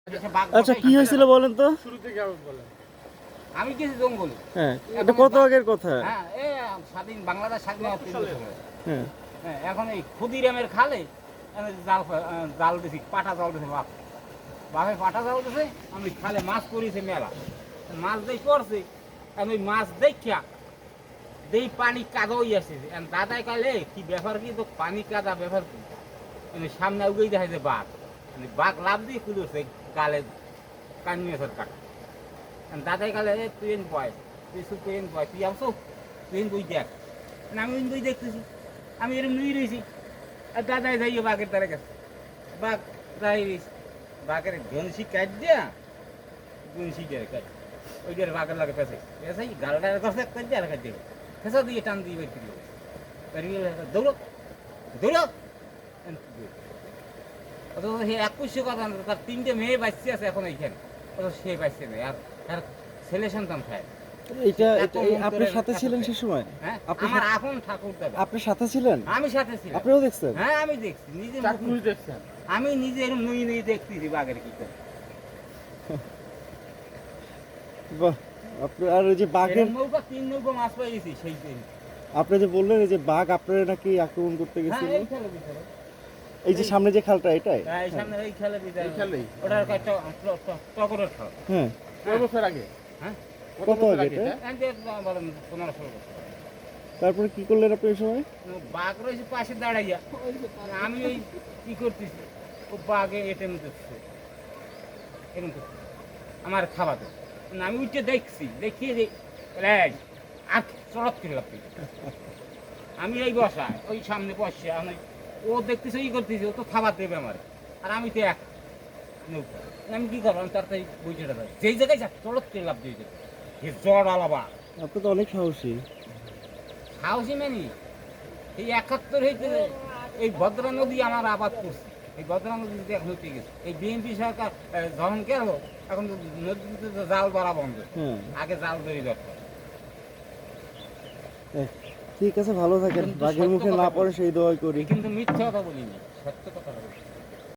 আচ্ছা কি হয়েছিল বলেন তো? শুরু থেকে আবার বলেন। আমি গেছি জঙ্গলে। হ্যাঁ, এটা কত আগের কথা? হ্যাঁ, এই স্বাধীন বাংলাদেশ স্বাধীন হওয়ার 3 বছর হলো। হ্যাঁ, হ্যাঁ, এখন এই ক্ষুদিরামের খালে আমি জাল দিছি, পাটা জাল দিছি বাপ। বাপে পাটা জাল দিছে, আমি খালে মাছ পড়েছে মেলা। মাছ দেই পড়ছে, আমি ওই মাছ দেখিয়া দেই পানি কাদা হয়ে আসছে। দাদাই কালে কি ব্যাপার কি তো পানি কাদা ব্যাপার কি? আমি সামনে উগেই দেখা যায় বাঘ। বাঘ লাভ দিয়ে খুলেছে গালে কানিয়ে সরকার। দাদাই কালে তুই বয় তুই তুই বয় তুই আসো তুই বই দেখ। আমি বই দেখতেছি, আমি এরকম নুই রয়েছি। আর দাদাই যাইয়ে বাঘের তারা গেছে, বাঘ যাই রয়েছি, বাঘের গনসি কাট দিয়া গনসি দিয়ে কাট ওইটার বাঘের লাগে পেঁচাই পেঁচাই গালটা কাছে কাট দিয়ে আর কাট দিয়ে পেঁচা দিয়ে টান দিয়ে বের করিয়ে দৌড়ো দৌড়ো। অথচ সে 21 কথা না, তার 3টে মেয়ে বাচ্চা আছে এখন এইখানে, অথচ সে বাচ্চা নেই। আর তার ছেলে সন্তান খায়। এটা আপনার সাথে ছিলেন সে সময়? হ্যাঁ, আমার এখন ঠাকুর দাদা। আপনার সাথে ছিলেন? আমি সাথে ছিলাম। আপনিও দেখছেন? হ্যাঁ, আমি দেখছি নিজে চাক্ষুষ দেখছেন? আমি নিজে এরকম নুই নুই দেখতেছি বাঘের কি করে। বাহ, আপনি আর ওই যে বাঘের নৌকা 3 নৌকা মাছ পেয়ে গেছি সেই দিন। আপনি যে বললেন এই যে বাঘ আপনারা নাকি আক্রমণ করতে হ্যাঁ, গেছিল, এই খেলে ভিতরে। এই যে সামনে যে খালটা এটাই? হ্যাঁ, এই সামনে এই খেলে ভিতরে। এই খেলেই? ওটার একটা টকরের খাল। হ্যাঁ, কয় বছর আগে? হ্যাঁ, কত বছর আগে আগে এটা? এটা? এই যে বলেন 15-16 বছর। তারপরে কি করলেন আপনি এই সময়? বাঘ রয়েছে পাশে দাঁড়াইয়া, আমি ওই কি করতেছি, ও বাঘে এটেম করছে এরকম করছে আমার খাওয়াতে। আমি উঠে দেখছি, দেখিয়ে দিই আর চড়ক করে লাগতে। আমি এই বসায় ওই সামনে বসে ও দেখতেছে ই করতেছে, ও তো খাবার দেবে আমার, আর আমি তো এক নৌকা। আমি কি করবো, আমি তাড়াতাড়ি বইটা দেয় যেই জায়গায় যাক চড়ক করে লাভ দিয়ে যাবে জ্বর আলাবা। আপনি তো অনেক সাহসী। সাহসী মানে এই 71 হইতে এই ভদ্রা নদী আমার আবাদ করছে। এই ভদ্রা নদী এখন হইতে গেছে, এই বিএনপি সরকার যখন গেল এখন তো নদীতে তো জাল ধরা বন্ধ। হ্যাঁ, আগে জাল ধরে দরকার। ঠিক আছে, ভালো থাকেন। কিন্তু বাঘের সত্য মুখে কথা না বলি। পড়ে সেই দোয়াই করি। কিন্তু মিথ্যা কথা বলিনি, সত্য কথা বলি।